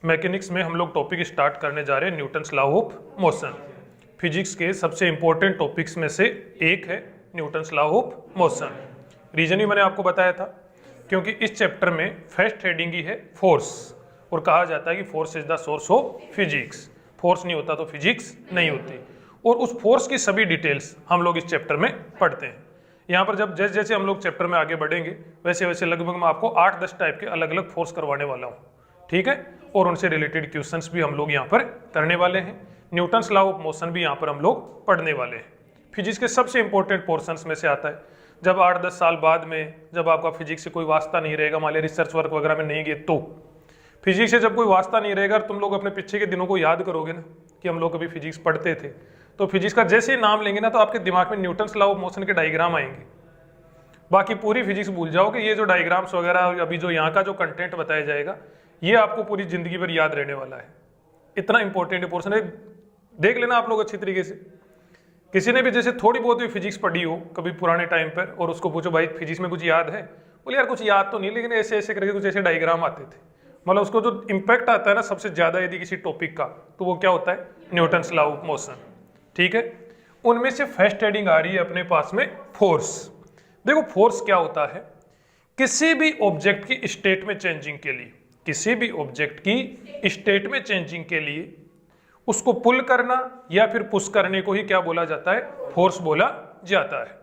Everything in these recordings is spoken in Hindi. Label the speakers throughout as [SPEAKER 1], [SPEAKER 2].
[SPEAKER 1] मैकेनिक्स में हम लोग टॉपिक स्टार्ट करने जा रहे हैं Newton's law of motion. Physics के सबसे इंपॉर्टेंट टॉपिक्स में से एक है Newton's law of motion. Reason ही मैंने आपको बताया था, क्योंकि इस चैप्टर में फर्स्ट हेडिंग ही है फोर्स, और कहा जाता है कि force is the source of physics. Force नहीं होता तो फिजिक्स नहीं होती, और उस फोर्स की सभी डिटेल्स हम लोग इस चैप्टर में पढ़ते हैं। यहाँ पर जब जैसे जैसे हम लोग चैप्टर में आगे बढ़ेंगे वैसे वैसे लगभग मैं आपको 8-10 टाइप के अलग अलग फोर्स करवाने वाला हूँ, ठीक है, और उनसे रिलेटेड क्वेश्चंस भी हम लोग यहाँ पर करने वाले हैं। न्यूटन्स लॉ ऑफ मोशन भी यहाँ पर हम लोग पढ़ने वाले हैं। फिजिक्स के सबसे इंपॉर्टेंट पोर्शंस में से आता है। जब 8-10 साल बाद में जब आपका फिजिक्स से कोई वास्ता नहीं रहेगा, मान लिया रिसर्च वर्क वगैरह में नहीं गए, तो फिजिक्स से जब कोई वास्ता नहीं रहेगा, तुम लोग अपने पीछे के दिनों को याद करोगे ना कि हम लोग कभी फिजिक्स पढ़ते थे, तो फिजिक्स का जैसे ही नाम लेंगे ना तो आपके दिमाग में न्यूटन्स लॉ ऑफ मोशन के डायग्राम आएंगे। बाकी पूरी फिजिक्स भूल जाओगे। ये जो डायग्राम्स वगैरह अभी जो यहाँ का जो कंटेंट बताया जाएगा ये आपको पूरी जिंदगी भर याद रहने वाला है। इतना इंपॉर्टेंट पोर्शन है, देख लेना आप लोग अच्छी तरीके से। किसी ने भी जैसे थोड़ी बहुत भी फिजिक्स पढ़ी हो कभी पुराने टाइम पर, और उसको पूछो भाई फिजिक्स में कुछ याद है, बोले यार कुछ याद तो नहीं, लेकिन ऐसे ऐसे करके कुछ ऐसे डायग्राम आते थे। मतलब उसको जो इम्पैक्ट आता है ना सबसे ज्यादा यदि किसी टॉपिक का, तो वो क्या होता है, न्यूटन्स लॉ ऑफ मोशन, ठीक है। उनमें से फर्स्ट हेडिंग आ रही है अपने पास में फोर्स। देखो फोर्स क्या होता है, किसी भी ऑब्जेक्ट की स्टेट में चेंजिंग के लिए, किसी भी ऑब्जेक्ट की स्टेट में चेंजिंग के लिए उसको पुल करना या फिर पुश करने को ही क्या बोला जाता है, फोर्स बोला जाता है।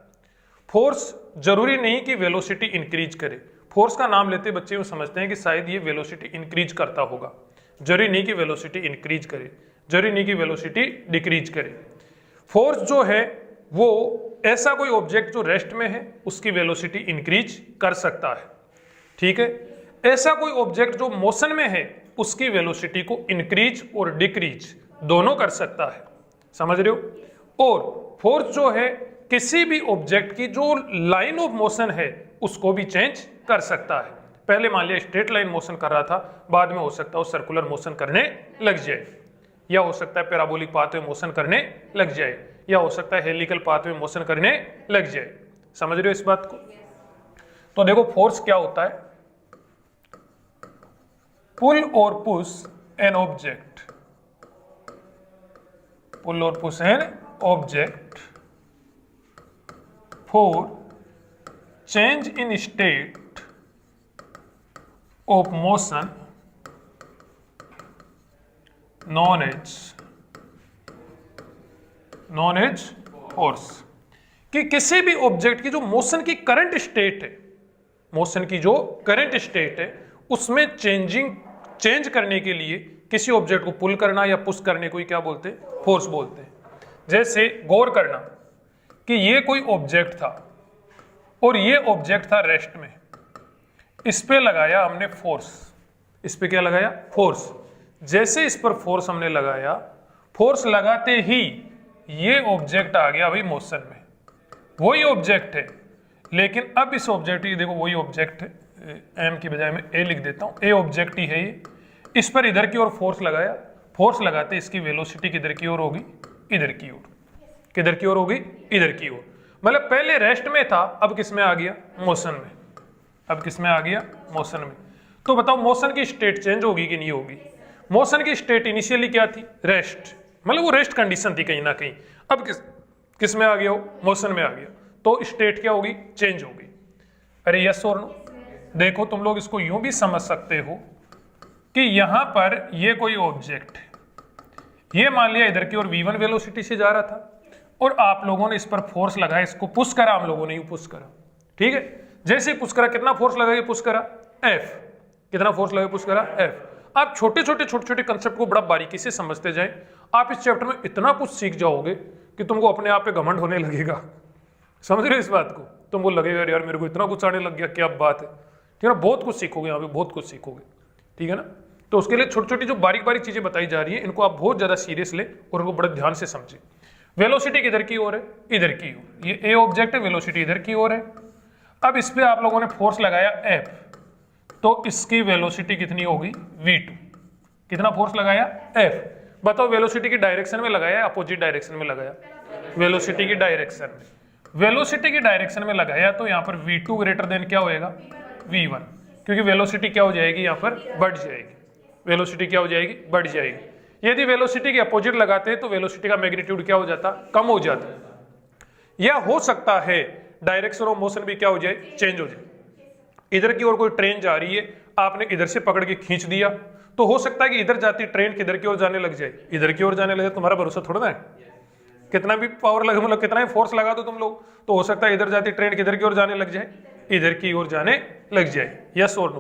[SPEAKER 1] फोर्स जरूरी नहीं कि वेलोसिटी इंक्रीज करे। फोर्स का नाम लेते बच्चे वो समझते हैं कि शायद ये वेलोसिटी इंक्रीज करता होगा। जरूरी नहीं कि वेलोसिटी इंक्रीज करे, जरूरी नहीं कि वेलोसिटी डिक्रीज करे। फोर्स जो है वो ऐसा कोई ऑब्जेक्ट जो रेस्ट में है उसकी वेलोसिटी इंक्रीज कर सकता है, ठीक है। ऐसा कोई ऑब्जेक्ट जो मोशन में है उसकी वेलोसिटी को इंक्रीज और डिक्रीज दोनों कर सकता है, समझ रहे हो। और फोर्स जो है किसी भी ऑब्जेक्ट की जो लाइन ऑफ मोशन है उसको भी चेंज कर सकता है। पहले मान लिया स्ट्रेट लाइन मोशन कर रहा था, बाद में हो सकता है सर्कुलर मोशन करने लग जाए, या हो सकता है पैराबोलिक पाथ में मोशन करने लग जाए, या हो सकता है हेलिकल पाथ में मोशन करने लग जाए। समझ रहे हो इस बात को। तो देखो फोर्स क्या होता है, पुल और पुश एन ऑब्जेक्ट, पुल और push an object for change in state of motion known as force. कि किसी भी ऑब्जेक्ट की जो मोशन की करंट स्टेट है, मोशन की जो करंट स्टेट है उसमें चेंज करने के लिए किसी ऑब्जेक्ट को पुल करना या पुश करने को ही क्या बोलते हैं, फोर्स बोलते हैं। जैसे गौर करना कि ये कोई ऑब्जेक्ट था और ये ऑब्जेक्ट था रेस्ट में, इस पे लगाया हमने फोर्स, इस पे क्या लगाया, फोर्स। जैसे इस पर फोर्स हमने लगाया, फोर्स लगाते ही ये ऑब्जेक्ट आ गया भाई मोशन में, वही ऑब्जेक्ट है। लेकिन अब इस ऑब्जेक्ट की देखो वही ऑब्जेक्ट है, एम की बजाय मैं ए लिख देता हूं, ए ऑब्जेक्ट ही है ये। इस पर इधर की ओर फोर्स लगाया, फोर्स लगाते इसकी वेलोसिटी किधर की ओर होगी, इधर की ओर। किधर की ओर होगी, इधर की ओर। मतलब पहले रेस्ट में था, अब किस में आ गया, मोशन में। अब किस में आ गया, मोशन में। तो बताओ मोशन की स्टेट चेंज होगी कि नहीं होगी। मोशन की स्टेट इनिशियली क्या थी, रेस्ट, मतलब वो रेस्ट कंडीशन थी कहीं ना कहीं। अब किस में आ गया हो, मोशन में आ गया, तो स्टेट क्या होगी, चेंज होगी। अरे यस और नो। देखो तुम लोग इसको यूं भी समझ सकते हो कि यहां पर ये कोई ऑब्जेक्ट है, ये मान लिया इधर की ओर v1 वेलोसिटी से जा रहा था, और आप लोगों ने इस पर फोर्स लगाया, इसको पुश करा हम लोगों ने, यूं पुश करा, ठीक है। जैसे ही पुश करा, कितना फोर्स लगा के पुश करा, F। कितना फोर्स लगा पुश करा, F। आप छोटे छोटे कंसेप्ट को बड़ा बारीकी से समझते जाएं, आप इस चैप्टर में इतना कुछ सीख जाओगे कि तुमको अपने आप पे घमंड होने लगेगा। समझ रहे हो इस बात को, तुमको लगेगा यार मेरे को इतना कुछ आने लग गया, क्या बात है, ठीक है ना। बहुत कुछ सीखोगे यहाँ पे, बहुत कुछ सीखोगे, ठीक है ना। तो उसके लिए छोटी छोटी जो बारीक बारीक चीजें बताई जा रही है, इनको आप बहुत ज्यादा सीरियस ले और इनको बड़े ध्यान से समझे। वेलोसिटी किधर की ओर है, इधर की ओर। ये ए ऑब्जेक्ट है, वेलोसिटी इधर की ओर है। अब इस पे आप लोगों ने फोर्स लगाया F, तो इसकी वेलोसिटी कितनी होगी, v2। कितना फोर्स लगाया, F। बताओ वेलोसिटी की डायरेक्शन में लगाया, अपोजिट डायरेक्शन में लगाया, वेलोसिटी की डायरेक्शन में। वेलोसिटी की डायरेक्शन में लगाया तो यहाँ पर v2 ग्रेटर देन क्या होएगा, v1, क्योंकि वेलोसिटी क्या हो जाएगी, यहाँ पर बढ़ जाएगी। वेलोसिटी क्या हो जाएगी, बढ़ जाएगी। यदि वेलोसिटी के अपोजिट लगाते हैं तो वेलोसिटी का मैग्नीट्यूड क्या हो जाता, कम हो जाता। या हो सकता है डायरेक्शन ऑफ मोशन भी क्या हो जाए, चेंज हो जाए। इधर की ओर कोई ट्रेन जा रही है, आपने इधर से पकड़ के खींच दिया, तो हो सकता है कि इधर जाती ट्रेन किधर की ओर जाने लग जाए, इधर की ओर जाने लगे। तुम्हारा भरोसा थोड़ा ना है, कितना भी पावर लगे, मतलब कितना भी फोर्स लगा दो तुम लोग, तो हो सकता है इधर जाती ट्रेन किधर की ओर जाने लग जाए, इधर की ओर जाने लग जाए। यस और नो?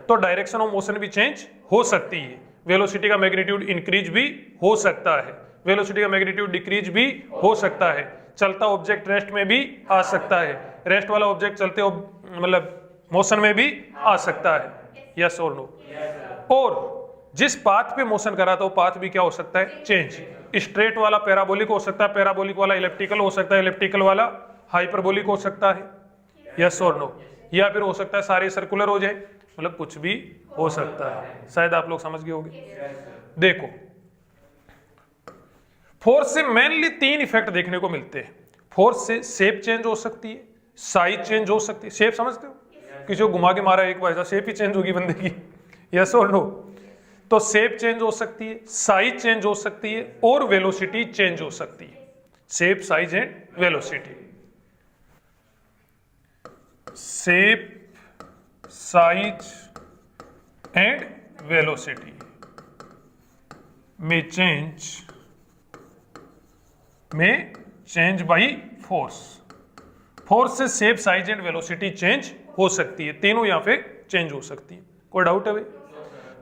[SPEAKER 1] तो डायरेक्शन ऑफ मोशन भी चेंज हो सकती है। वेलोसिटी का मैग्नीट्यूड इंक्रीज भी हो सकता है, वेलोसिटी का मैग्नीट्यूड डिक्रीज भी हो सकता है। चलता ऑब्जेक्ट रेस्ट में भी आ सकता है, रेस्ट वाला ऑब्जेक्ट चलते मतलब मोशन में भी आ सकता है। यस और नो? और जिस पाथ पे मोशन करा था वो पाथ भी क्या हो सकता है, चेंज। स्ट्रेट वाला पैराबोलिक हो सकता है, पैराबोलिक वाला इलेप्टिकल हो सकता है, इलेप्टिकल वाला हाइपरबोलिक हो सकता है। यस और नो? या फिर हो सकता है सारे सर्कुलर हो जाए, मतलब कुछ भी हो सकता है। शायद आप लोग समझ गए होंगे। देखो, फोर्स से मेनली 3 इफेक्ट देखने को मिलते हैं। फोर्स से शेप चेंज हो सकती है, साइज चेंज हो सकती है। शेप समझते हो, किसी को घुमा के मारा एक बार, शेप ही चेंज होगी बंदे की। यस और नो? तो शेप चेंज हो सकती है, साइज चेंज हो सकती है, और वेलोसिटी चेंज हो सकती है। Shape, size and velocity. Shape, size and velocity में चेंज बाई फोर्स। फोर्स से shape, size and velocity change हो सकती है। तीनों यहां पे चेंज हो सकती है। कोई डाउट है भाई?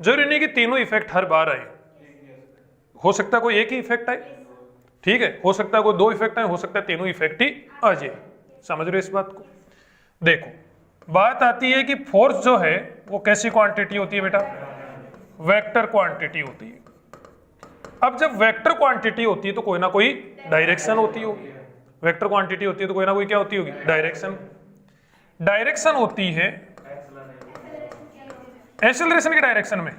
[SPEAKER 1] जरूरी नहीं कि तीनों इफेक्ट हर बार आए, हो सकता है कोई एक ही इफेक्ट आए, ठीक है, हो सकता है कोई 2 इफेक्ट आए, हो सकता है तीनों इफेक्ट ही आ जाए। समझ रहे हो इस बात को? देखो, बात आती है कि फोर्स जो है वो कैसी क्वांटिटी होती है बेटा, वेक्टर क्वांटिटी होती है। अब जब वेक्टर क्वांटिटी होती है तो कोई ना कोई डायरेक्शन होती होगी। वेक्टर क्वांटिटी होती है तो कोई ना कोई क्या होती होगी, डायरेक्शन। डायरेक्शन होती है एक्सेलरेशन की डायरेक्शन में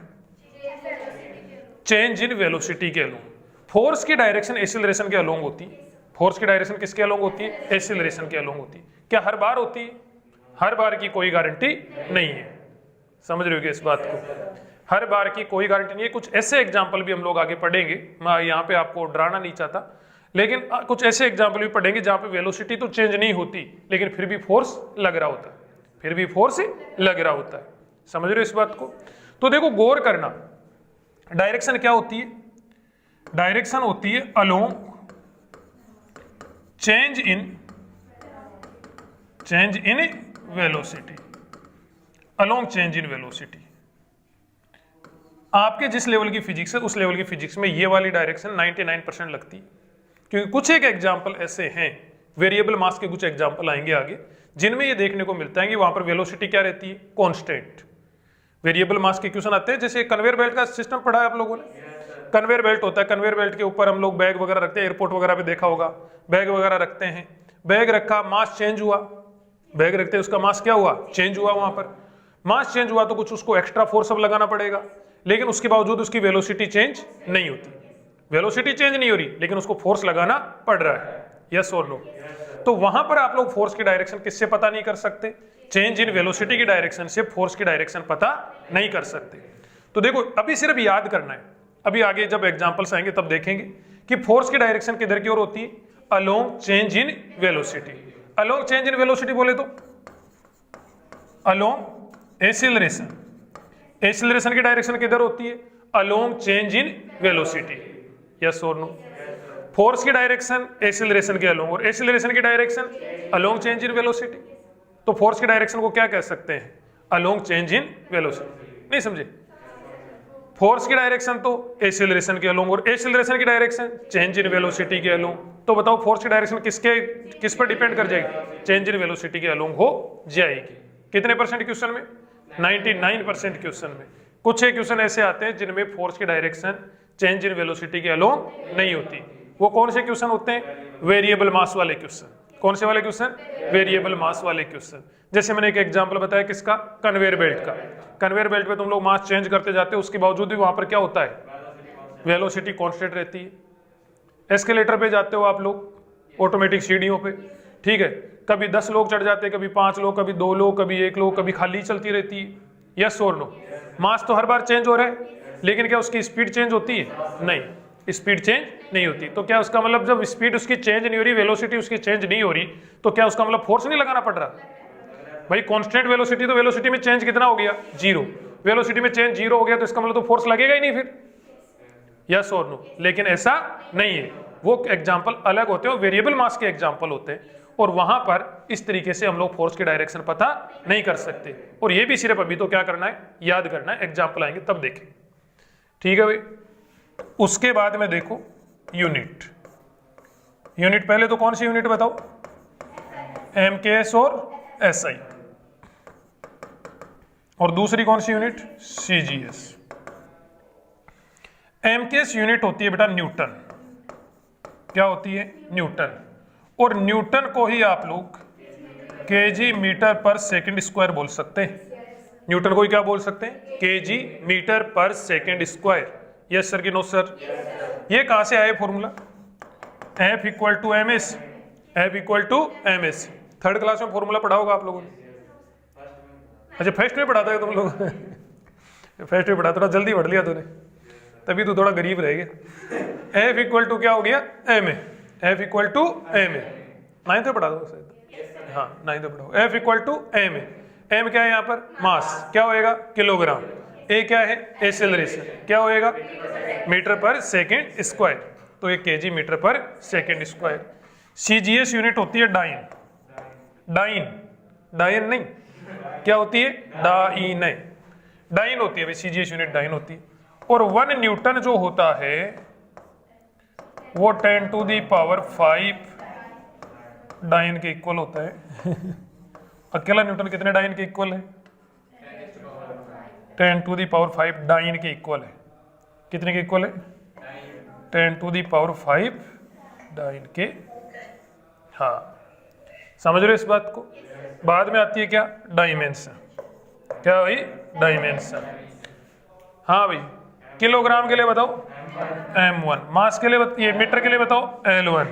[SPEAKER 1] चेंज इन वेलोसिटी के अलोंग। फोर्स की डायरेक्शन एक्सेलरेशन के अलोंग होती है। फोर्स की डायरेक्शन किसके अलोंग होती है, एक्सेलरेशन के अलोंग होती है। क्या हर बार होती है? हर बार की कोई गारंटी नहीं है। समझ रहे हो इस बात को? हर बार की कोई गारंटी नहीं है। कुछ ऐसे एग्जाम्पल भी हम लोग आगे पढ़ेंगे, मैं यहाँ पे आपको डराना नहीं चाहता, लेकिन कुछ ऐसे एग्जाम्पल भी पढ़ेंगे जहां पे वेलोसिटी तो चेंज नहीं होती लेकिन फिर भी फोर्स लग रहा होता है, फिर भी फोर्स लग रहा होता है। समझ रहे हो इस बात को? तो देखो, गौर करना, डायरेक्शन क्या होती है? डायरेक्शन होती है along change in velocity. Along change in velocity. आपके जिस लेवल की फिजिक्स है उस लेवल की फिजिक्स में ये वाली डायरेक्शन 99% लगती है, क्योंकि कुछ एक एग्जाम्पल ऐसे हैं, वेरिएबल मास के कुछ एग्जाम्पल आएंगे आगे, जिनमें ये देखने को मिलता है कि वहां पर वेलोसिटी क्या रहती है, कांस्टेंट। वेरिएबल मास के क्वेश्चन आते हैं, जैसे कन्वेयर बेल्ट का सिस्टम पढ़ा है आप लोगों ने। कन्वेयर बेल्ट होता है, कन्वेयर बेल्ट के ऊपर हम लोग बैग वगैरह रखते हैं, एयरपोर्ट वगैरह पे देखा होगा, बैग वगैरह रखते हैं। बैग रखा, मास चेंज हुआ, बैग रखते हैं उसका मास क्या हुआ, चेंज हुआ। वहां पर मास चेंज हुआ तो कुछ उसको एक्स्ट्रा फोर्स अब लगाना पड़ेगा, लेकिन उसके बावजूद उसकी वेलोसिटी चेंज नहीं होती। वेलोसिटी चेंज नहीं हो रही लेकिन उसको फोर्स लगाना पड़ रहा है। यस और नो? तो वहां पर आप लोग फोर्स की डायरेक्शन किससे पता नहीं कर सकते? चेंज इन वेलोसिटी की डायरेक्शन से फोर्स की डायरेक्शन पता नहीं कर सकते। तो देखो, अभी सिर्फ याद करना है, अभी आगे जब एग्जांपल्स आएंगे तब देखेंगे कि फोर्स की डायरेक्शन किधर की ओर होती है, along change in velocity. Along change in velocity बोले तो अलोंग एक्सीलरेशन। एक्सीलरेशन की डायरेक्शन किधर होती है, along change in velocity. Yes और नो? फोर्स की डायरेक्शन एक्सीलरेशन के अलोंग, और एक्सीलरेशन की direction along change in velocity. तो फोर्स की डायरेक्शन को क्या कह सकते हैं, अलोंग चेंज इन वेलोसिटी। नहीं समझे? फोर्स की डायरेक्शन तो एक्सीलरेशन के अलोंग, और एक्सीलरेशन की डायरेक्शन चेंज इन वेलोसिटी के अलोंग। तो बताओ फोर्स की डायरेक्शन किस पर डिपेंड कर जाएगी, चेंज इन वेलोसिटी के अलोंग हो जाएगी। कितने परसेंट क्वेश्चन में? 99% क्वेश्चन में। कुछ एक क्वेश्चन ऐसे आते हैं जिनमें फोर्स की डायरेक्शन चेंज इन वेलोसिटी के अलोंग नहीं होती। वो कौन से क्वेश्चन होते हैं? वेरिएबल मास वाले क्वेश्चन। कौन से वाले क्वेश्चन? वेरिएबल मास वाले क्वेश्चन। जैसे मैंने एक एग्जांपल बताया किसका, कन्वेयर बेल्ट का। कन्वेयर बेल्ट पे तुम लोग मास चेंज करते जाते हो, उसके बावजूद भी वहां पर क्या होता है, वेलोसिटी कांस्टेंट रहती है। एस्केलेटर पे जाते हो आप लोग, ऑटोमेटिक सीढ़ियों पे, ठीक है, कभी 10 लोग चढ़ जाते हैं, कभी 5 लोग, कभी 2 लोग, कभी 1 लोग, कभी खाली चलती रहती है। यस और नो? मास तो हर बार चेंज हो रहा है, लेकिन क्या उसकी स्पीड चेंज होती है? नहीं, स्पीड चेंज नहीं होती। तो क्या उसका मतलब जब स्पीड उसकी चेंज नहीं हो रही, वेलोसिटी उसकी चेंज नहीं हो रही, तो क्या उसका मतलब फोर्स नहीं लगाना पड़ रहा? भाई कांस्टेंट वेलोसिटी, तो वेलोसिटी में चेंज कितना हो गया? 0। वेलोसिटी में चेंज 0 हो गया तो इसका मतलब तो फोर्स लगेगा ही नहीं फिर, यस और नो। लेकिन ऐसा नहीं है, वो एग्जाम्पल अलग होते हैं, वेरिएबल मास के एग्जाम्पल होते हैं, और वहां पर इस तरीके से हम लोग फोर्स की डायरेक्शन पता नहीं कर सकते। और ये भी सिर्फ अभी तो क्या करना है, याद करना है, एग्जाम्पल आएंगे तब देखें। ठीक है भाई। उसके बाद में देखो यूनिट। यूनिट पहले तो कौन सी यूनिट बताओ? MKS और SI। और दूसरी कौन सी यूनिट? CGS। MKS यूनिट होती है बेटा न्यूटन। क्या होती है? न्यूटन। और न्यूटन को ही आप लोग kg metre per second square बोल सकते हैं। न्यूटन को ही क्या बोल सकते हैं? kg metre per second square. Yes sir कि नो सर? ये कहां से आए formula? F equal to M S. F equal to M S. Third class में फॉर्मूला पढ़ा होगा आप लोगों ने। अच्छा फर्स्ट में पढ़ा था तुम लोग? फर्स्ट में पढ़ा, थोड़ा जल्दी पढ़ लिया तूने, तभी तू थोड़ा गरीब रह गया। F इक्वल टू क्या हो गया? M A. F equal to M A. Ninth में पढ़ा दो शायद, हाँ नाइन्थ में पढ़ा। F equal to M A. M क्या है यहाँ पर? मास। क्या होएगा? किलोग्राम। ए क्या है? एक्सेलरेशन। क्या होएगा? मीटर पर सेकेंड स्क्वायर। तो ये kg मीटर पर सेकेंड स्क्वायर। CGS यूनिट होती है डाइन। डाइन, डाइन नहीं, क्या होती है? डाइन। डाइन होती है भाई, CGS यूनिट डाइन होती है। और 1 न्यूटन जो होता है वो 10 टू दी पावर 5 डाइन के इक्वल होता है। अकेला न्यूटन कितने डाइन के इक्वल है? 10 टू दी पावर 5 डाइन के इक्वल है। कितने के इक्वल है? 10 टू दी पावर 5 डाइन के। हाँ समझ रहे हो इस बात को? बाद में आती है क्या? डायमेंशन। क्या भाई? डायमेंशन। हाँ भाई, किलोग्राम के लिए बताओ M1, मास के लिए ये मीटर के लिए बताओ L1,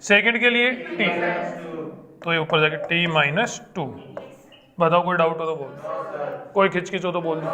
[SPEAKER 1] सेकंड के लिए T, तो ये ऊपर जाके T-2। बताओ कोई डाउट हो तो बोल दो, कोई खिचखिच हो तो बोल दो।